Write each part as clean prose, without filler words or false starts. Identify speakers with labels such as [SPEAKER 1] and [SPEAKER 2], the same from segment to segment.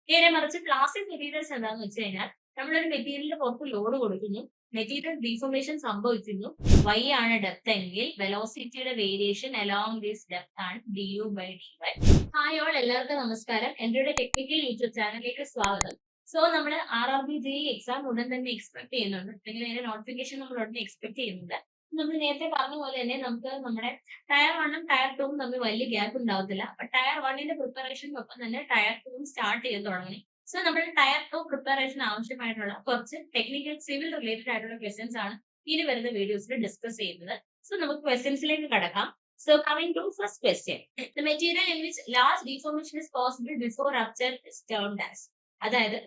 [SPEAKER 1] നേരെ മറിച്ച് plastic materials എന്താന്ന് വെച്ച് കഴിഞ്ഞാൽ നമ്മളൊരു മെറ്റീരിയലിന്റെ പുറത്ത് ലോഡ് കൊടുക്കുന്നു, മെറ്റീരിയൽ ഡീഫോർമേഷൻ സംഭവിക്കുന്നു. y ആണ് ഡെപ്ത് എങ്കിൽ വെലോസിറ്റിയുടെ വേരിയേഷൻ അലോങ് ദിസ് ഡെപ്ത് ആണ് du/dy. ഹായ് ഓൾ, എല്ലാവർക്കും നമസ്കാരം. എൻ്റെ ടെക്നിക്കൽ യൂട്യൂബ് ചാനലിലേക്ക് സ്വാഗതം. സോ നമ്മൾ RRB എക്സാം ഉടൻ തന്നെ എക്സ്പെക്ട് ചെയ്യുന്നുണ്ട്, അല്ലെങ്കിൽ അതിന്റെ നോട്ടിഫിക്കേഷൻ നമ്മൾ ഉടനെ എക്സ്പെക്ട് ചെയ്യുന്നുണ്ട്. നമ്മൾ നേരത്തെ പറഞ്ഞ പോലെ തന്നെ നമുക്ക് നമ്മുടെ ടയർ 1ഉം ടയർ 2ഉം തമ്മിൽ വലിയ ഗ്യാപ്പ് ഉണ്ടാവത്തില്ല. അപ്പൊ ടയർ 1ന്റെ പ്രിപ്പറേഷനൊപ്പം തന്നെ ടയർ 2ഉം സ്റ്റാർട്ട് ചെയ്ത് തുടങ്ങി. സോ നമ്മൾ ടയർ 2 പ്രിപ്പറേഷൻ ആവശ്യമായിട്ടുള്ള കുറച്ച് ടെക്നിക്കൽ സിവിൽ റിലേറ്റഡ് ആയിട്ടുള്ള ക്വസ്റ്റ്യൻസ് ആണ് ഇനി വരുന്ന വീഡിയോസിൽ ഡിസ്കസ് ചെയ്യുന്നത്. സോ നമുക്ക് ക്വസ്റ്റ്യൻസിലേക്ക് കടക്കാം. So coming to first question, the material in which large deformation is possible before rupture is termed as. അതായത്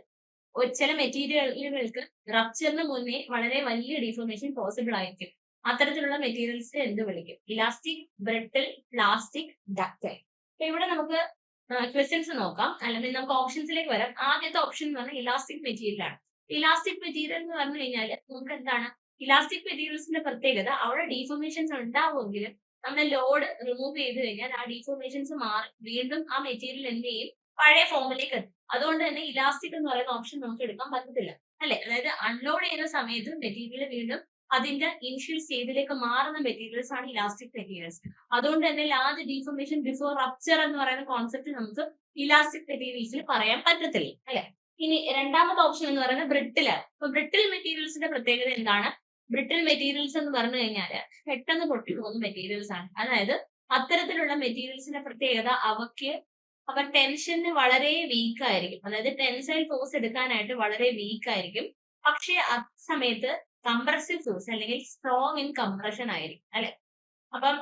[SPEAKER 1] ചില മെറ്റീരിയലുകൾക്ക് റപ്ചറിന് മുന്നേ വളരെ വലിയ ഡീഫോർമേഷൻ പോസിബിൾ ആയിരിക്കും. അത്തരത്തിലുള്ള മെറ്റീരിയൽസ് എന്ത് വിളിക്കും? Elastic, brittle, plastic, ductile. അപ്പൊ ഇവിടെ നമുക്ക് ക്വസ്റ്റ്യൻസ് നോക്കാം, അല്ലെങ്കിൽ നമുക്ക് ഓപ്ഷൻസിലേക്ക് വരാം. ആദ്യത്തെ ഓപ്ഷൻ എന്ന് പറഞ്ഞാൽ ഇലാസ്റ്റിക് മെറ്റീരിയൽ ആണ്. ഇലാസ്റ്റിക് മെറ്റീരിയൽ എന്ന് പറഞ്ഞു കഴിഞ്ഞാൽ നമുക്ക് എന്താണ് ഇലാസ്റ്റിക് മെറ്റീരിയൽസിന്റെ പ്രത്യേകത? അവിടെ ഡീഫോർമേഷൻസ് ഉണ്ടാവുമെങ്കിലും നമ്മൾ ലോഡ് റിമൂവ് ചെയ്ത് കഴിഞ്ഞാൽ ആ ഡീഫോർമേഷൻസ് മാറി വീണ്ടും ആ മെറ്റീരിയൽ എന്ത് ചെയ്യും? പഴയ ഫോമിലേക്ക് എത്തും. അതുകൊണ്ട് തന്നെ ഇലാസ്റ്റിക് എന്ന് പറയുന്ന ഓപ്ഷൻ നമുക്ക് എടുക്കാൻ പറ്റത്തില്ല, അല്ലെ? അതായത് അൺലോഡ് ചെയ്യുന്ന സമയത്ത് മെറ്റീരിയൽ വീണ്ടും അതിന്റെ ഇനിഷ്യൽ സ്റ്റേജിലേക്ക് മാറുന്ന മെറ്റീരിയൽസ് ആണ് ഇലാസ്റ്റിക് മെറ്റീരിയൽസ്. അതുകൊണ്ട് തന്നെ ലാർജ് ഡീഫോർമേഷൻ ബിഫോർ റപ്ചർ എന്ന് പറയുന്ന കോൺസെപ്റ്റ് നമുക്ക് ഇലാസ്റ്റിക് മെറ്റീരിയൽസിൽ പറയാൻ പറ്റത്തില്ല, അല്ലെ? ഇനി രണ്ടാമത്തെ ഓപ്ഷൻ എന്ന് പറയുന്നത് ബ്രിട്ടിലാണ്. അപ്പൊ ബ്രിട്ടിൽ മെറ്റീരിയൽസിന്റെ പ്രത്യേകത എന്താണ്? ബ്രിട്ടിൽ മെറ്റീരിയൽസ് എന്ന് പറഞ്ഞു കഴിഞ്ഞാൽ പെട്ടെന്ന് പൊട്ടിപ്പോകുന്ന മെറ്റീരിയൽസ് ആണ്. അതായത് അത്തരത്തിലുള്ള മെറ്റീരിയൽസിന്റെ പ്രത്യേകത അവർ ടെൻഷന് വളരെ വീക്ക് ആയിരിക്കും. അതായത് ടെൻസൈൽ ഫോഴ്സ് എടുക്കാനായിട്ട് വളരെ വീക്ക് ആയിരിക്കും. പക്ഷെ ആ സമയത്ത് കംപ്രസീവ് ഫോഴ്സ് അല്ലെങ്കിൽ സ്ട്രോങ് ഇൻ കംപ്രഷൻ ആയിരിക്കും, അല്ലെ? അപ്പം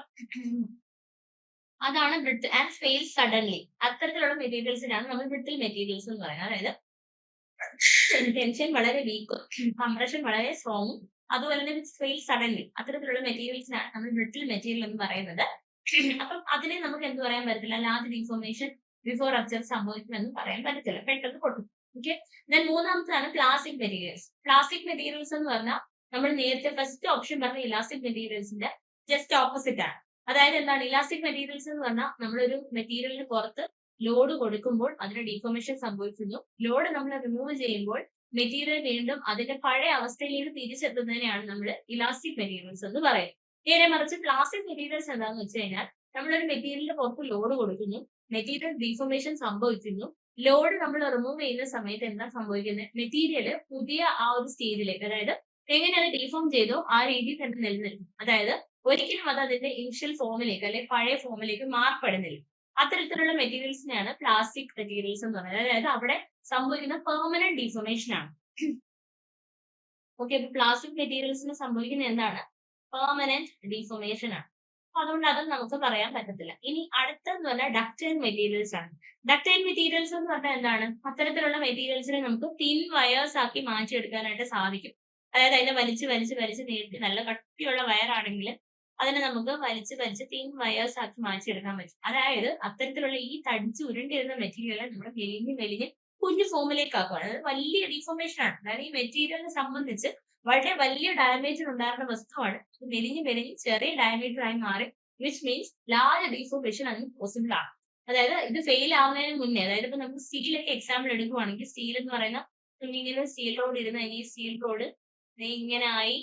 [SPEAKER 1] അതാണ് ബ്രിട്ടിൽ ആൻഡ് ഫെയിൽ സഡൻലി. അത്തരത്തിലുള്ള മെറ്റീരിയൽസിനാണ് നമ്മൾ ബ്രിട്ടിൽ മെറ്റീരിയൽസ് എന്ന് പറയുന്നത്. അതായത് ടെൻഷൻ വളരെ വീക്കും കംപ്രഷൻ വളരെ സ്ട്രോങ്ങും അതുപോലെ തന്നെ ഫെയിൽ സഡൻലി, അത്തരത്തിലുള്ള മെറ്റീരിയൽസിനാണ് നമ്മൾ ബ്രിട്ടിൽ മെറ്റീരിയൽ എന്ന് പറയുന്നത്. അപ്പം അതിനെ നമുക്ക് എന്ത് പറയാൻ പറ്റത്തില്ല? ലാർജ് ഡീഫോർമേഷൻ ബിഫോർ റപ്ചർ സംഭവിക്കുമെന്ന് പറയാൻ പറ്റത്തില്ല, പെട്ടെന്ന് പൊട്ടും. ഓക്കെ, ദെൻ മൂന്നാമത്താണ് പ്ലാസ്റ്റിക് മെറ്റീരിയൽസ്. പ്ലാസ്റ്റിക് മെറ്റീരിയൽസ് എന്ന് പറഞ്ഞാൽ നമ്മൾ നേരത്തെ ഫസ്റ്റ് ഓപ്ഷൻ പറഞ്ഞ ഇലാസ്റ്റിക് മെറ്റീരിയൽസിന്റെ ജസ്റ്റ് ഓപ്പോസിറ്റ് ആണ്. അതായത് എന്താണ് ഇലാസ്റ്റിക് മെറ്റീരിയൽസ് എന്ന് പറഞ്ഞാൽ നമ്മളൊരു മെറ്റീരിയലിന് പുറത്ത് ലോഡ് കൊടുക്കുമ്പോൾ അതിന് ഡീഫോർമേഷൻ സംഭവിക്കുന്നു. ലോഡ് നമ്മൾ റിമൂവ് ചെയ്യുമ്പോൾ മെറ്റീരിയൽ വീണ്ടും അതിന്റെ പഴയ അവസ്ഥയിലേക്ക് തിരിച്ചെത്തുന്നതിനെയാണ് നമ്മൾ ഇലാസ്റ്റിക് മെറ്റീരിയൽസ് എന്ന് പറയുന്നത്. നേരെ മറിച്ച് പ്ലാസ്റ്റിക് മെറ്റീരിയൽസ് എന്താണെന്ന് വെച്ച് കഴിഞ്ഞാൽ നമ്മളൊരു മെറ്റീരിയലിന്റെ പുറത്ത് ലോഡ് കൊടുക്കുന്നു, മെറ്റീരിയൽ ഡീഫോർമേഷൻ സംഭവിക്കുന്നു. ലോഡ് നമ്മൾ റിമൂവ് ചെയ്യുന്ന സമയത്ത് എന്താ സംഭവിക്കുന്നത്? മെറ്റീരിയൽ പുതിയ ആ ഒരു സ്റ്റേജിലേക്ക്, അതായത് എങ്ങനെ അത് ഡീഫോം ചെയ്തോ ആ രീതിയിൽ തന്നെ നിലനിൽക്കും. അതായത് ഒരിക്കലും അത് അതിന്റെ ഇനിഷ്യൽ ഫോമിലേക്ക് അല്ലെങ്കിൽ പഴയ ഫോമിലേക്ക് മാറപ്പെടുന്നില്ല. അത്തരത്തിലുള്ള മെറ്റീരിയൽസിനെയാണ് പ്ലാസ്റ്റിക് മെറ്റീരിയൽസ് എന്ന് പറയുന്നത്. അതായത് അവിടെ സംഭവിക്കുന്ന പെർമനന്റ് ഡീഫോർമേഷൻ ആണ്. ഓക്കെ, അപ്പൊ പ്ലാസ്റ്റിക് മെറ്റീരിയൽസിന് സംഭവിക്കുന്ന എന്താണ്? പെർമനന്റ് ഡീഫോർമേഷൻ ആണ്. അപ്പൊ അതുകൊണ്ട് അതും നമുക്ക് പറയാൻ പറ്റത്തില്ല. ഇനി അടുത്തെന്ന് പറഞ്ഞാൽ ഡക്റ്റൈൽ മെറ്റീരിയൽസ് ആണ്. ഡക്റ്റൈൽ മെറ്റീരിയൽസ് എന്ന് പറഞ്ഞാൽ എന്താണ്? അത്തരത്തിലുള്ള മെറ്റീരിയൽസിനെ നമുക്ക് തിൻ വയേഴ്സ് ആക്കി മാറ്റിയെടുക്കാനായിട്ട് സാധിക്കും. അതായത് അതിനെ വലിച്ച് നീട്ടി നല്ല കട്ടിയുള്ള വയർ ആണെങ്കിൽ അതിനെ നമുക്ക് വലിച്ച് തിൻ വയേഴ്സ് ആക്കി മാറ്റിയെടുക്കാൻ പറ്റും. അതായത് അത്തരത്തിലുള്ള ഈ തടിച്ച് ഉരുണ്ടിരുന്ന മെറ്റീരിയൽ നമ്മൾ മെലിഞ്ഞ് കുഞ്ഞു ഫോമിലേക്ക് ആക്കുകയാണ്. അതായത് വലിയ ഡീഫോർമേഷൻ ആണ്. അതായത് ഈ മെറ്റീരിയലിനെ സംബന്ധിച്ച് വളരെ വലിയ ഡാമേജ് ഉണ്ടാകുന്ന വസ്തുവാണ്. മെലിഞ്ഞ് ചെറിയ ഡാമേജ് ആയി മാറി, വിച്ച് മീൻസ് ലാർജ് ഡീഫോർമേഷൻ അതിന് പോസിബിൾ ആണ്. അതായത് ഇത് ഫെയിൽ ആവുന്നതിന് മുന്നേ, അതായത് ഇപ്പൊ നമുക്ക് സ്റ്റീലൊക്കെ എക്സാമ്പിൾ എടുക്കുവാണെങ്കിൽ സ്റ്റീൽ എന്ന് പറയുന്ന ഇങ്ങനെ സ്റ്റീൽ റോഡ് ഇരുന്ന് ഈ സ്റ്റീൽ റോഡ് ഇങ്ങനെ ആയി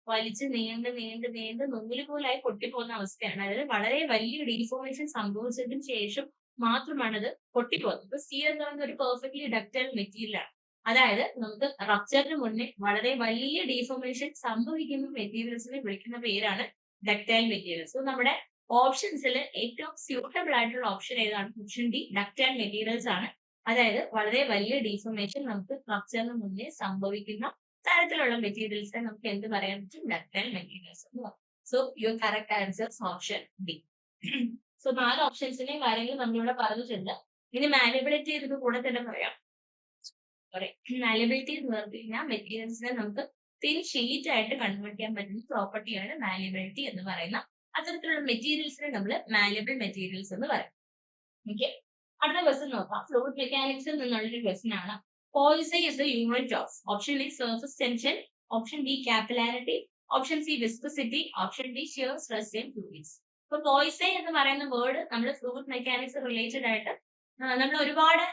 [SPEAKER 1] വലിച്ച് നീണ്ട് നൂല് പോലായി പൊട്ടിപ്പോകുന്ന അവസ്ഥയാണ്. അതായത് വളരെ വലിയ ഡീഫോർമേഷൻ സംഭവിച്ചതിന് ശേഷം മാത്രമാണ് അത് പൊട്ടിപ്പോകുന്നത്. ഇപ്പൊ സ്റ്റീൽ എന്ന് പറയുന്നത് ഒരു പെർഫെക്റ്റ്ലി ഡക്റ്റൈൽ മെറ്റീരിയൽ ആണ്. അതായത് നമുക്ക് റപ്ചറിന് മുന്നേ വളരെ വലിയ ഡീഫോർമേഷൻ സംഭവിക്കുന്ന മെറ്റീരിയൽസിനെ വിളിക്കുന്ന പേരാണ് ഡക്റ്റൈൽ മെറ്റീരിയൽസ്. സോ നമ്മുടെ ഓപ്ഷൻസിൽ ഏറ്റവും സ്യൂട്ടബിൾ ആയിട്ടുള്ള ഓപ്ഷൻ ഏതാണ്? ഓപ്ഷൻ ഡി, ഡക്റ്റൈൽ മെറ്റീരിയൽസ് ആണ്. അതായത് വളരെ വലിയ ഡീഫോർമേഷൻ നമുക്ക് റപ്ചറിന് മുന്നേ സംഭവിക്കുന്ന തരത്തിലുള്ള മെറ്റീരിയൽസിനെ നമുക്ക് എന്ത് പറയാൻ പറ്റും? ഡക്റ്റൈൽ മെറ്റീരിയൽസ് എന്ന് പറയും. So your correct answer option D. So 4 ഓപ്ഷൻസിനെയും കാര്യങ്ങൾ നമ്മളിവിടെ പറഞ്ഞിട്ടുണ്ട്. ഇനി മാലിബിലിറ്റി ഇതിന് കൂടെ തന്നെ പറയാം. മാലിബിലിറ്റി എന്ന് പറഞ്ഞു കഴിഞ്ഞാൽ മെറ്റീരിയൽസിനെ നമുക്ക് തിൻ ഷീറ്റ് ആയിട്ട് കൺവേർട്ട് ചെയ്യാൻ പറ്റുന്ന പ്രോപ്പർട്ടിയാണ് മാലിബിലിറ്റി എന്ന് പറയുന്ന. അത്തരത്തിലുള്ള മെറ്റീരിയൽസിനെ നമ്മൾ മാലിബിൾ മെറ്റീരിയൽസ് എന്ന് പറയും. ഓക്കെ, അടുത്ത ക്വസ്റ്റ്യൻ നോക്കാം. ഫ്ലൂയിഡ് മെക്കാനിക്സിൽ നിന്നുള്ളൊരു ക്വസ്റ്റ്യൻ ആണ്. Poise is the unit of. Option A surface tension, option B capillarity, option C viscosity, option D shear stress in fluids. ഇപ്പൊ പോയിസെ എന്ന് പറയുന്ന വേർഡ് നമ്മൾ ഫ്ലൂയിഡ് മെക്കാനിക്സ് റിലേറ്റഡ് ആയിട്ട് നമ്മൾ ഒരുപാട്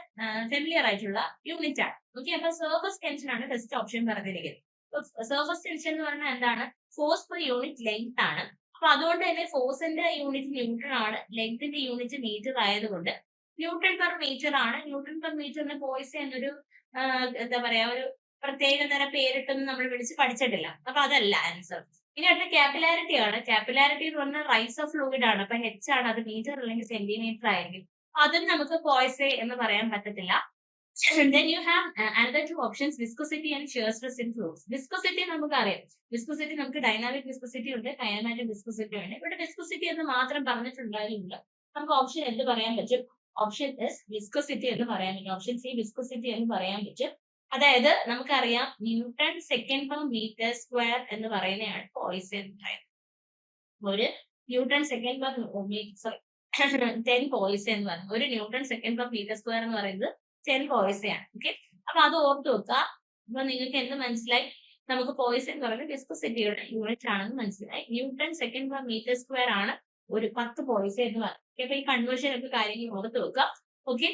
[SPEAKER 1] ഫെമിലിയർ ആയിട്ടുള്ള യൂണിറ്റ് ആണ്. ഓക്കെ, അപ്പൊ സർഫസ് ടെൻഷൻ ആണ് ഫസ്റ്റ് ഓപ്ഷൻ പറഞ്ഞിരിക്കുന്നത്. സർഫസ് ടെൻഷൻ എന്ന് പറഞ്ഞാൽ എന്താണ്? ഫോഴ്സ് പെർ യൂണിറ്റ് ലെങ്ത് ആണ്. അപ്പൊ അതുകൊണ്ട് തന്നെ ഫോഴ്സിന്റെ യൂണിറ്റ് ന്യൂട്ടൺ ആണ്, ലെങ്ത്തിന്റെ യൂണിറ്റ് മീറ്റർ ആയതുകൊണ്ട് ന്യൂട്ടൺ പെർ മീറ്റർ ആണ്. ന്യൂട്ടൺ പെർ മീറ്ററിന് പോയിസ് എന്നൊരു എന്താ പറയാ, ഒരു പ്രത്യേക തരം പേരിട്ടൊന്നും നമ്മൾ വിളിച്ച് പഠിച്ചിട്ടില്ല. അപ്പൊ അതല്ല ആൻസർ. ഇനി അടുത്ത ക്യാപിലാരിറ്റി ആണ്. ക്യാപിലാരിറ്റി എന്ന് പറഞ്ഞാൽ റൈസ് ഓഫ് ഫ്ലൂയിഡ് ആണ്. അപ്പൊ എച്ച് ആണ്, അത് മീറ്റർ അല്ലെങ്കിൽ സെന്റിമീറ്റർ ആയിരിക്കും. അതും നമുക്ക് പോയിസെ എന്ന് പറയാൻ പറ്റത്തില്ല. Then you have another two options, viscosity and shear stress in fluids. Viscosity നമുക്കറിയാം. വിസ്കോസിറ്റി നമുക്ക് ഡൈനാമിക് വിസ്കോസിറ്റി ഉണ്ട്, കൈനമാറ്റിക് വിസ്കോസിറ്റി ഉണ്ട്. ഇവിടെ വിസ്കോസിറ്റി എന്ന് മാത്രം പറഞ്ഞിട്ടുണ്ടായിരുന്നില്ല. നമുക്ക് ഓപ്ഷൻ എന്ത് പറയാൻ പറ്റും? ഓപ്ഷൻ എസ് വിസ്കോസിറ്റി എന്ന് പറയാൻ പറ്റും. ഓപ്ഷൻ സി വിസ്കോസിറ്റി എന്ന് പറയാൻ പറ്റും. അതായത് നമുക്കറിയാം newton second per metre square എന്ന് പറയുന്നതാണ് പോയിസെ എന്ന് പറയുന്നത്. ഒരു newton second per sorry 10 poise എന്ന് പറയുന്നത്, ഒരു newton second per metre square എന്ന് പറയുന്നത് 10 പോയിസയാണ്. ഓക്കെ, അപ്പൊ അത് ഓർത്ത് വെക്കുക. അപ്പൊ നിങ്ങൾക്ക് എന്ത് മനസ്സിലായി? നമുക്ക് പോയിസെ എന്ന് പറയുന്നത് വിസ്കോസിറ്റിയുടെ യൂണിറ്റ് ആണെന്ന് മനസ്സിലായി. Newton second per metre square ആണ് ഒരു 10 പോയിസെ എന്ന് പറയുന്നത്. അപ്പൊ ഈ കൺവേർഷൻ ഒക്കെ കാര്യങ്ങൾ ഓർത്ത് വെക്കുക. ഓക്കെ,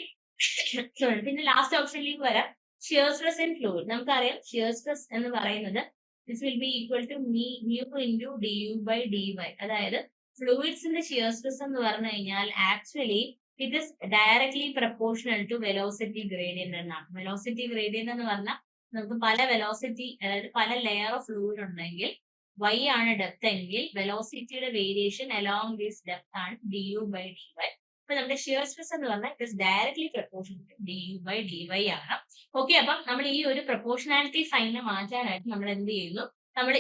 [SPEAKER 1] പിന്നെ ലാസ്റ്റ് ഓപ്ഷനിലേക്ക് വരാം. Shear stress in fluid. നമുക്കറിയാം ഷിയർ സ്ട്രെസ് എന്ന് പറയുന്നത് this will be equal to mu into d u by d y. അതായത് ഫ്ലൂയിഡ്സിന്റെ ഷിയർ സ്ട്രെസ് എന്ന് പറഞ്ഞു കഴിഞ്ഞാൽ actually it is directly proportional to velocity gradient എന്നാണ്. വെലോസിറ്റി ഗ്രേഡിയന്റ് എന്ന് പറഞ്ഞാൽ നമുക്ക് പല വെലോസിറ്റി, അതായത് പല ലെയർ ഓഫ് ഫ്ലൂയിഡ് ഉണ്ടെങ്കിൽ y ആണ് ഡെപ്ത് എങ്കിൽ വെലോസിറ്റിയുടെ വേരിയേഷൻ അലോങ് ദിസ് ഡെപ്ത് ആണ് d u by d y. അപ്പൊ നമ്മുടെ ഷിയർ സ്ട്രെസ് എന്ന് പറഞ്ഞാൽ it is directly proportional to d u by d y ആണ്. ഓക്കെ, അപ്പം നമ്മൾ ഈ ഒരു പ്രപ്പോർഷണാലിറ്റി സൈനെ മാറ്റാനായിട്ട് നമ്മൾ എന്ത് ചെയ്യുന്നു? നമ്മൾ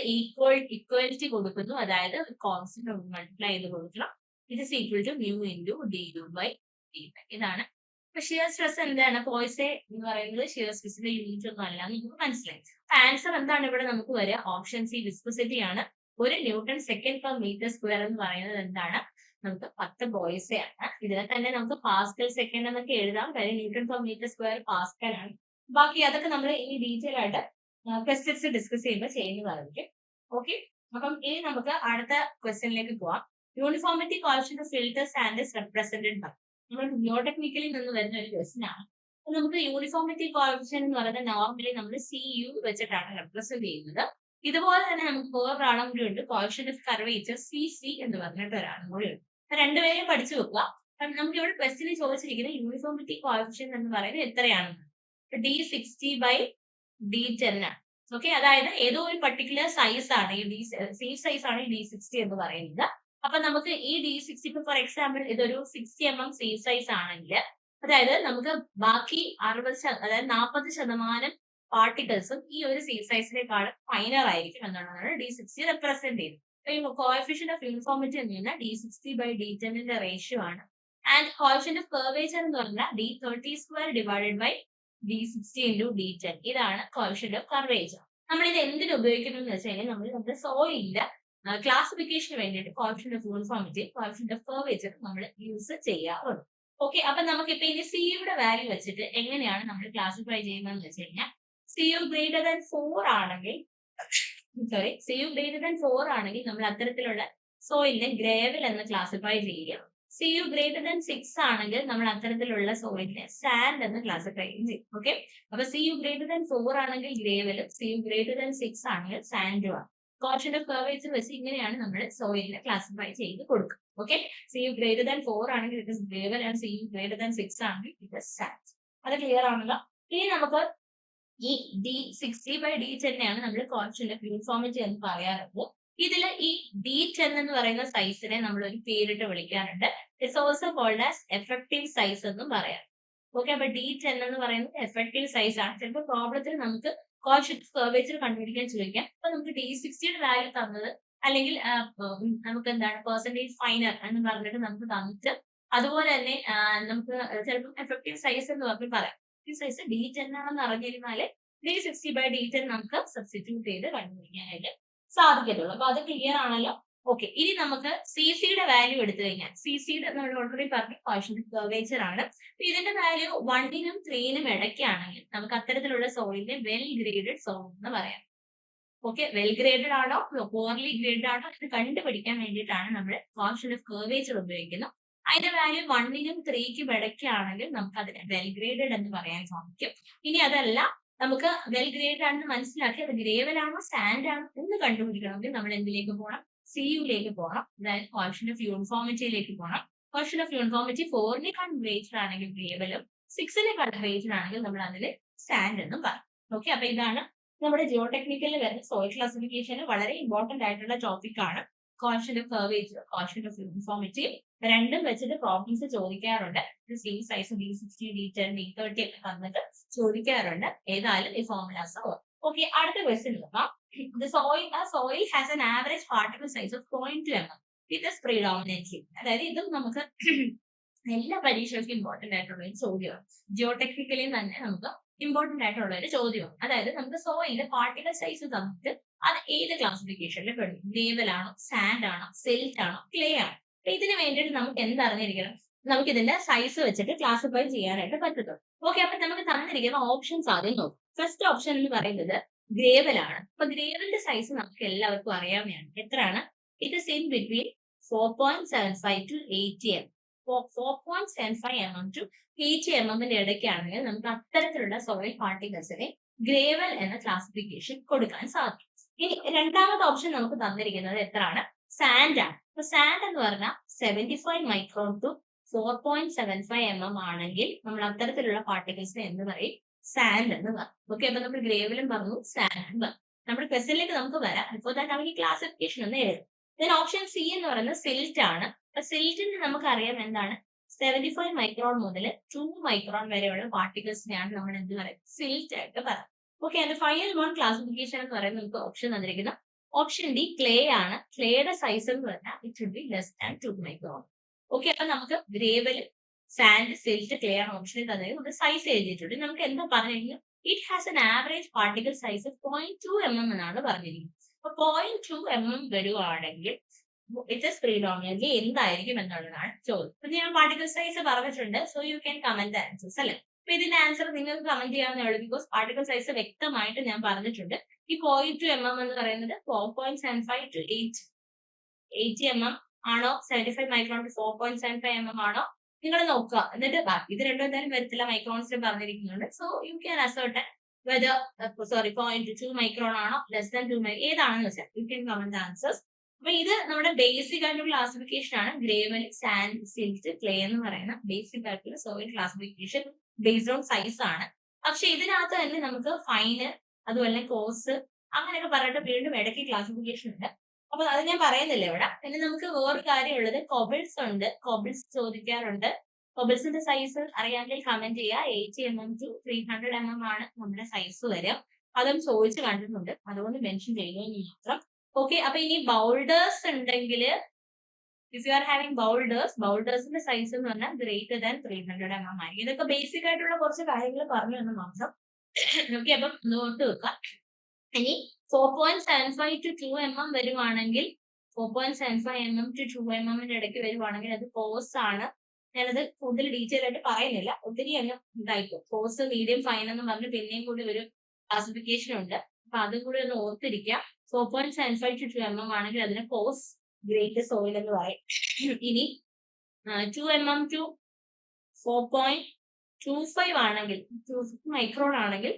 [SPEAKER 1] ഇക്വാലിറ്റി കൊടുക്കുന്നു. അതായത് കോൺസ്റ്റന്റ് മൾട്ടിപ്ലൈ ചെയ്ത് കൊടുക്കണം. It is equal to mu into d u by d y. ഇതാണ്. അപ്പൊ ഷിയർ സ്ട്രെസ് എന്താണ്? പോയിസെ എന്ന് പറയുന്നത് ഷിയർ സ്ട്രെസിന്റെ യൂണിറ്റ് ഒന്നും അല്ല എന്ന് നമുക്ക് മനസ്സിലായി. ആൻസർ എന്താണ് ഇവിടെ നമുക്ക് വരിക? ഓപ്ഷൻ സി വിസ്കോസിറ്റി ആണ്. ഒരു newton second per metre square എന്ന് പറയുന്നത് എന്താണ്? നമുക്ക് 10 പോയിസെ ആണ്. ഇതിനെ തന്നെ നമുക്ക് പാസ്കൽ സെക്കൻഡ് എന്നൊക്കെ എഴുതാം. കാര്യം newton per metre square pascal ആണ്. ബാക്കി അതൊക്കെ നമ്മൾ ഇനി ഡീറ്റെയിൽ ആയിട്ട് ക്വസ്റ്റ്യൻസ് ഡിസ്കസ് ചെയ്യുമ്പോൾ ചെയ്യുന്നതായിരിക്കും. ഓക്കെ, അപ്പം ഇനി നമുക്ക് അടുത്ത ക്വസ്റ്റ്യനിലേക്ക് പോവാം. Uniformity coefficient of filters and is represented by. നമ്മൾ ജിയോടെക്നിക്കലിൽ നിന്ന് വരുന്ന ഒരു ക്വസ്റ്റ്യൻ ആണ്. അപ്പൊ നമുക്ക് യൂണിഫോമിറ്റി കോഎഫിഷ്യന്റ് എന്ന് പറയുന്നത് നോർമലി നമ്മൾ CU വെച്ചിട്ടാണ് റെപ്രസെന്റ് ചെയ്യുന്നത്. ഇതുപോലെ തന്നെ നമുക്ക് വേറൊരാളും കൂടി ഉണ്ട്, കോഎഫിഷ്യന്റ് ഓഫ് കർവേച്ചർ CC എന്ന് പറഞ്ഞിട്ട് ഒരാളും കൂടി ഉണ്ട്. അപ്പൊ രണ്ടുപേരെയും പഠിച്ചു വെക്കുക. അപ്പം നമുക്ക് ഇവിടെ ക്വസ്റ്റ്യനിൽ ചോദിച്ചിരിക്കുന്നത് യൂണിഫോമിറ്റി കോഎഫിഷ്യന്റ് എന്ന് പറയുന്നത് എത്രയാണെന്ന്. D60 by D10 ആണ്. ഓക്കെ, അതായത് ഏതോ ഒരു പർട്ടിക്കുലർ സൈസ് ആണ് ഈ സേം സൈസ് ആണ് ഈ D60 എന്ന് പറയുന്നത്. അപ്പൊ നമുക്ക് ഈ D60 ഫോർ എക്സാമ്പിൾ ഇതൊരു 60 mm സേം സൈസ് ആണെങ്കിൽ, അതായത് നമുക്ക് ബാക്കി 60 അതായത് 40% പാർട്ടിക്കിൾസും ഈ ഒരു സേം സൈസിനേക്കാളും ഫൈനർ ആയിരിക്കും എന്നാണ് D60 റെപ്രസെന്റ് ചെയ്യുന്നത്. കോഎഫിഷ്യന്റ് ഓഫ് യൂണിഫോമിറ്റി എന്ന് പറഞ്ഞാൽ D60 by D10ന്റെ റേഷ്യോ ആണ്. ആൻഡ് കോഎഫിഷ്യന്റ് ഓഫ് കർവേച്ചർ എന്ന് പറഞ്ഞാൽ D30² divided by D60 into D10. ഇതാണ് കോഎഫിഷ്യന്റ് ഓഫ് കർവേച്ചർ. നമ്മൾ ഇത് എന്തിനു ഉപയോഗിക്കുന്നു എന്ന് വെച്ചാൽ നമ്മൾ നമ്മുടെ സോയിലിന്റെ ക്ലാസിഫിക്കേഷന് വേണ്ടിയിട്ട് coefficient of uniformity, coefficient of curvature നമ്മൾ യൂസ് ചെയ്യാറുണ്ട്. ഓക്കെ, അപ്പൊ നമുക്ക് ഇപ്പൊ ഇനി സിയുടെ വാല്യൂ വെച്ചിട്ട് എങ്ങനെയാണ് നമ്മൾ ക്ലാസിഫൈ ചെയ്യുന്നതെന്ന് വെച്ച് കഴിഞ്ഞാൽ CU ഗ്രേറ്റർ ദാൻ 4 ആണെങ്കിൽ, സോറി CU ഗ്രേറ്റർ ദാൻ 4 ആണെങ്കിൽ നമ്മൾ അത്തരത്തിലുള്ള സോയിലിനെ ഗ്രേവൽ എന്ന് ക്ലാസിഫൈ ചെയ്യുക. CU ഗ്രേറ്റർ ദാൻ 6 ആണെങ്കിൽ നമ്മൾ അത്തരത്തിലുള്ള സോയിലിനെ സാൻഡ് എന്ന് ക്ലാസിഫൈ ചെയ്യും. ഓക്കെ, അപ്പൊ CU ഗ്രേറ്റർ ദാൻ 4 ആണെങ്കിൽ ഗ്രേവലും, CU ഗ്രേറ്റർ ദാൻ 6 ആണെങ്കിൽ സാൻഡും ആണ്. കോഎഫിഷ്യന്റ് ഓഫ് കർവേച്ചർ വെച്ച് ഇങ്ങനെയാണ് നമ്മൾ സോയിലിനെ ക്ലാസിഫൈ ചെയ്ത് കൊടുക്കുക. ഓക്കെ, CU ഗ്രേറ്റർ ദാൻ 4 ആണെങ്കിൽ it is gravel and CU greater than 6 ആണെങ്കിൽ ഇറ്റ് ഇസ് സാൻഡ്. അത് ക്ലിയർ ആണല്ലോ. ഇനി നമുക്ക് ഈ D60 by D10 ആണ് നമ്മൾ കോഎഫിഷ്യന്റ് ഓഫ് യൂണിഫോമിറ്റി എന്ന് പറയാറുള്ളത്. ഇതില് ഈ D10 എന്ന് പറയുന്ന സൈസിനെ നമ്മൾ ഒരു പേരിട്ട് വിളിക്കാറുണ്ട്. It's also called as effective size എന്നും പറയാം. ഓക്കെ, അപ്പൊ D10 എന്ന് പറയുന്നത് എഫക്റ്റീവ് സൈസ് ആണ്. ചിലപ്പോൾ പ്രോബ്ലത്തിൽ നമുക്ക് കോഎഫിഷ്യന്റ് ഓഫ് കർവേച്ചർ കണ്ടുപിടിക്കാൻ ചോദിക്കാം. അപ്പൊ നമുക്ക് D60യുടെ വാല്യൂ തന്നത്, അല്ലെങ്കിൽ നമുക്ക് എന്താണ് പെർസെന്റേജ് ഫൈനർ എന്ന് പറഞ്ഞിട്ട് നമുക്ക് തന്നിട്ട്, അതുപോലെ തന്നെ നമുക്ക് ചിലപ്പോൾ എഫക്റ്റീവ് സൈസ് എന്ന് പറഞ്ഞ് പറയാം. സൈസ് D10 ആണെന്ന് അറിഞ്ഞിരുന്നാല് D60 by D10 നമുക്ക് സബ്സ്റ്റിറ്റ്യൂട്ട് ചെയ്ത് കണ്ടുപിടിക്കാനായിട്ട് സാധിക്കത്തുള്ളൂ. അപ്പൊ അത് ക്ലിയർ ആണല്ലോ. ഓക്കെ, ഇനി നമുക്ക് CCയുടെ വാല്യൂ എടുത്തു കഴിഞ്ഞാൽ, CCയുടെ നമ്മൾ ഓൾറെഡി പറഞ്ഞു കോഎഫിഷ്യന്റ് ഓഫ് കർവേച്ചർ ആണ്. ഇതിന്റെ വാല്യൂ 1നും 3നും ഇടയ്ക്കാണെങ്കിൽ നമുക്ക് അത്തരത്തിലുള്ള സോയിലിനെ വെൽ ഗ്രേഡഡ് സോയിൽ എന്ന് പറയാം. ഓക്കെ, വെൽ ഗ്രേഡഡ് ആണോ പോർലി ഗ്രേഡഡ് ആണോ ഇത് കണ്ടുപിടിക്കാൻ വേണ്ടിയിട്ടാണ് നമ്മൾ കോഎഫിഷ്യന്റ് ഓഫ് കർവേച്ചർ ഉപയോഗിക്കുന്നത്. അതിന്റെ വാല്യൂ 1നും 3ക്കും ഇടയ്ക്കാണെങ്കിൽ നമുക്ക് അതിനെ വെൽ ഗ്രേഡഡ് എന്ന് പറയാൻ സാധിക്കും. ഇനി അതല്ല നമുക്ക് വെൽ ഗ്രേഡ് ആണെന്ന് മനസ്സിലാക്കി അത് ഗ്രേവൽ ആണോ സാൻഡ് ആണോ എന്ന് കണ്ടുപിടിക്കണമെങ്കിൽ നമ്മൾ എന്തിലേക്ക് പോകണം? CU പോകണം. അതായത് കോഷ്യന്റ് ഓഫ് യൂണിഫോമിറ്റിയിലേക്ക് പോകണം. കോഷ്യന്റ് ഓഫ് യൂണിഫോമിറ്റി 4നേക്കാൾ ഗ്രേറ്റർ ആണെങ്കിൽ ഗ്രേവലും 6നേക്കാൾ ഗ്രേറ്റർ ആണെങ്കിൽ നമ്മൾ അതിന് സാൻഡ് എന്നും പറയും. ഓക്കെ, അപ്പൊ ഇതാണ് നമ്മുടെ ജിയോ ടെക്നിക്കലിൽ വരുന്ന സോയിൽ ക്ലാസിഫിക്കേഷന് വളരെ ഇമ്പോർട്ടന്റ് ആയിട്ടുള്ള ടോപ്പിക് ആണ്. Quotient of curvature, quotient of uniformity രണ്ടും വെച്ചിട്ട് പ്രോബ്ലംസ് ചോദിക്കാറുണ്ട്. Same size D60, D10, D30 ഒക്കെ തന്നിട്ട് ചോദിക്കാറുണ്ട്. ഏതായാലും ഈ ഫോർമുലാസ് ഓക്കെ. അടുത്ത ക്വസ്റ്റ്യൻ നോക്കാം. soil has an average particle size of 0.2 mm. It is predominantly, അതായത് ഇതും നമുക്ക് എല്ലാ പരീക്ഷകൾക്കും ഇമ്പോർട്ടന്റ് ആയിട്ടുള്ള ഒരു ചോദ്യമാണ്. ജിയോ ടെക്നിക്കലിൽ തന്നെ നമുക്ക് ഇമ്പോർട്ടന്റ് ആയിട്ടുള്ള ഒരു ചോദ്യമാണ്. അതായത് നമുക്ക് സോയിലിന്റെ പാർട്ടിക്കൽ സൈസ് തന്നിട്ട് അത് ഏത് ക്ലാസിഫിക്കേഷനിൽ പെടും? ഗ്രേവൽ ആണോ, സാൻഡ് ആണോ, സിൽറ്റ് ആണോ, ക്ലേ ആണോ? അപ്പൊ ഇതിന് വേണ്ടിയിട്ട് നമുക്ക് എന്തറിഞ്ഞിരിക്കണം? നമുക്ക് ഇതിന്റെ സൈസ് വെച്ചിട്ട് ക്ലാസിഫൈ ചെയ്യാനായിട്ട് പറ്റത്തുള്ളൂ. ഓക്കെ, അപ്പൊ നമുക്ക് തന്നിരിക്കുന്ന ഓപ്ഷൻസ് ആദ്യം നോക്കാം. ഫസ്റ്റ് ഓപ്ഷൻ എന്ന് പറയുന്നത് ഗ്രേവൽ ആണ്. അപ്പൊ ഗ്രേവലിന്റെ സൈസ് നമുക്ക് എല്ലാവർക്കും അറിയാവുന്നതാണ്. എത്രയാണ്? It is in between 4.75 to 80 mm. 4.75 mm to 80 mm ഇടയ്ക്കാണെങ്കിൽ നമുക്ക് അത്തരത്തിലുള്ള സോയിൽ പാർട്ടിക്കൽസിനെ ഗ്രേവൽ എന്ന ക്ലാസിഫിക്കേഷൻ കൊടുക്കാൻ സാധിക്കും. ഇനി രണ്ടാമത്തെ ഓപ്ഷൻ നമുക്ക് തന്നിരിക്കുന്നത് എത്രയാണ്? സാൻഡ് ആണ്. അപ്പൊ സാൻഡ് എന്ന് പറഞ്ഞാൽ 75 മൈക്രോൺ ടു 4.75 mm ആണെങ്കിൽ നമ്മൾ അത്തരത്തിലുള്ള പാർട്ടിക്കൽസിനെ എന്ന് പറയും? സാൻഡ് എന്ന് പറയും. ഓക്കെ, അപ്പൊ നമ്മൾ ഗ്രേവലും പറഞ്ഞു, സാൻഡും പറഞ്ഞു. നമ്മുടെ ക്വസ്റ്റ്യനിലേക്ക് നമുക്ക് വരാം. ഇപ്പോൾ തന്നെ നമുക്ക് ക്ലാസിഫിക്കേഷൻ ഒന്ന് എഴുതും. ദെൻ ഓപ്ഷൻ സി എന്ന് പറയുന്നത് സിൽറ്റ് ആണ്. അപ്പൊ സിൽറ്റിന് നമുക്കറിയാം എന്താണ്? 75 മൈക്രോൺ മുതൽ 2 മൈക്രോൺ വരെയുള്ള പാർട്ടിക്കൽസിനെയാണ് നമ്മൾ എന്ത് പറയുന്നത്? സിൽറ്റ് ആയിട്ട് പറയാം. ഓക്കെ, അതിന്റെ ഫൈനൽ വൺ ക്ലാസിഫിക്കേഷൻ എന്ന് പറയുന്നത് നമുക്ക് ഓപ്ഷൻ തന്നിരിക്കുന്ന ഓപ്ഷൻ ഡി ക്ലേ ആണ്. ക്ലേയുടെ സൈസ് എന്ന് പറഞ്ഞാൽ it should be less than 2 micron. Okay, അപ്പൊ നമുക്ക് ഗ്രേവൽ, സാൻഡ്, സിൽറ്റ്, ക്ലേ ആണ് ഓപ്ഷനിൽ തന്നത്. നമുക്ക് സൈസ് എഴുതിയിട്ടുണ്ട്. നമുക്ക് എന്താ പറഞ്ഞു? It has N average particle size 0.2 mm എന്നാണ് പറഞ്ഞിരിക്കുന്നത്. അപ്പൊ 0.2 mm വരുവാണെങ്കിൽ ഇറ്റ് ഇസ് പ്രീഡോമിനന്റ്ലി എന്തായിരിക്കും എന്നുള്ളതാണ് ചോദ്യം. അപ്പൊ ഞാൻ പാർട്ടിക്കൽ സൈസ് പറഞ്ഞിട്ടുണ്ട്. So you can comment the answers അല്ലെ. അപ്പൊ ഇതിന്റെ ആൻസർ നിങ്ങൾക്ക് കമന്റ് ചെയ്യാവുന്നേ ഉള്ളൂ. ബിക്കോസ് പാർട്ടിക്കൽ സൈസ് വ്യക്തമായിട്ട് ഞാൻ പറഞ്ഞിട്ടുണ്ട്. ഈ 0.2 mm എന്ന് പറയുന്നത് 4.75 to 80 mm ആണോ, 75 മൈക്രോൺ ടു 4.75 mm ആണോ നിങ്ങൾ നോക്കുക. എന്നിട്ട് ബാക്കി ഇത് രണ്ടും എന്തായാലും വരത്തില്ല, മൈക്രോൺസിൽ പറഞ്ഞിരിക്കുന്നുണ്ട്. So you can ascertain whether 0.2 micron ആണോ, ലെസ് ദാൻ 2 ഏതാണെന്ന് വെച്ചാൽ you can comment the answers. അപ്പൊ ഇത് നമ്മുടെ ബേസിക് ആയിട്ടുള്ള ക്ലാസിഫിക്കേഷൻ ആണ്. ഗ്രേവൽ, സാൻഡ്, സിൽറ്റ്, ക്ലേ എന്ന് പറയുന്ന ബേസിക് ആയിട്ടുള്ള soil classification based on size ആണ്. പക്ഷെ ഇതിനകത്ത് തന്നെ നമുക്ക് ഫൈന്, അതുപോലെ കോസ് അങ്ങനെയൊക്കെ പറഞ്ഞിട്ട് വീണ്ടും ഇടയ്ക്ക് ക്ലാസിഫിക്കേഷൻ ഉണ്ട്. അപ്പൊ അത് ഞാൻ പറയുന്നില്ല ഇവിടെ. പിന്നെ നമുക്ക് വേറൊരു കാര്യമുള്ളത് കൊബിൾസ് ഉണ്ട്. കൊബിൾസ് ചോദിക്കാറുണ്ട്. കൊബിൾസിന്റെ സൈസ് അറിയാമെങ്കിൽ കമന്റ് ചെയ്യുക. 80 mm to 300 mm ആണ് നമ്മുടെ സൈസ് വരിക. അതും ചോദിച്ചു കണ്ടിട്ടുണ്ട്, അതുകൊണ്ട് മെൻഷൻ ചെയ്യുമെന്ന് മാത്രം. ഓക്കെ, അപ്പൊ ഇനി ബൗൾഡേഴ്സ് ഉണ്ടെങ്കിൽ ഇഫ് യു ആർ ഹാവിംഗ് ബൗൾഡേഴ്സിന്റെ സൈസ് എന്ന് പറഞ്ഞാൽ ഗ്രേറ്റർ ദാൻ 300 mm ആയിരിക്കും. ഇതൊക്കെ ബേസിക് ആയിട്ടുള്ള കുറച്ച് കാര്യങ്ങൾ പറഞ്ഞു എന്ന് മാത്രം. ഓക്കെ, അപ്പം നോട്ട് വെക്കാം. ഇനി 4.75 to 2 mm വരുവാണെങ്കിൽ 4.75 mm to 2 mm ഇടയ്ക്ക് വരുവാണെങ്കിൽ അത് കോസ് ആണ്. ഞാനത് കൂടുതൽ ഡീറ്റെയിൽ ആയിട്ട് പറയുന്നില്ല, ഒത്തിരി അങ്ങ് ഇതായിരിക്കും. കോസ്, മീഡിയം, ഫൈൻ എന്ന് പറഞ്ഞ് പിന്നെയും കൂടി ഒരു ക്ലാസിഫിക്കേഷൻ ഉണ്ട്. അപ്പൊ അതും കൂടി ഒന്ന് ഓർത്തിരിക്കുക. 4.75 to 2 mm ആണെങ്കിൽ അതിന് കോസ് ഗ്രേറ്റ് സോയിൽ എന്ന് പറയും. ഇനി 2 mm to 4.25 ആണെങ്കിൽ, 250 മൈക്രോൺ ആണെങ്കിൽ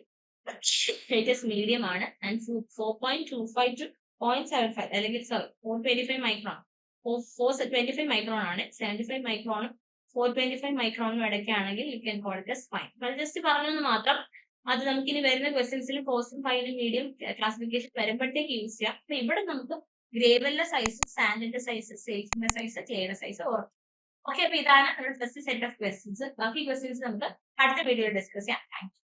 [SPEAKER 1] ഇറ്റ് ഇസ് മീഡിയം ആണ്. ആൻഡ് 4.25 to 0.75 അല്ലെങ്കിൽ 425 മൈക്രോൺ 425 മൈക്രോൺ ആണ്. 75 മൈക്രോണും 425 മൈക്രോണും ഇടയ്ക്കാണെങ്കിൽ you can call it fine. Just പറഞ്ഞെന്ന് മാത്രം. അത് നമുക്ക് ഇനി വരുന്ന ക്വസ്റ്റ്യൻസിൽ കോസും ഫൈനും മീഡിയം ക്ലാസിഫിക്കേഷൻ വരുമ്പോഴത്തേക്ക് യൂസ് ചെയ്യാം. അപ്പൊ ഇവിടെ നമുക്ക് ഗ്രേവലിന്റെ സൈസ്, സാൻഡിന്റെ സൈസ്, സിൽറ്റിന്റെ സൈസ്, ക്ലേയുടെ സൈസ് ഓർക്കും. ഓക്കെ, അപ്പൊ ഇതാണ് നമ്മുടെ ഫസ്റ്റ് സെറ്റ് ഓഫ് ക്വസ്റ്റ്യൻസ്. ബാക്കി ക്വസ്റ്റ്യൻസ് നമുക്ക് അടുത്ത വീഡിയോയിൽ ഡിസ്കസ് ചെയ്യാം. Thank U.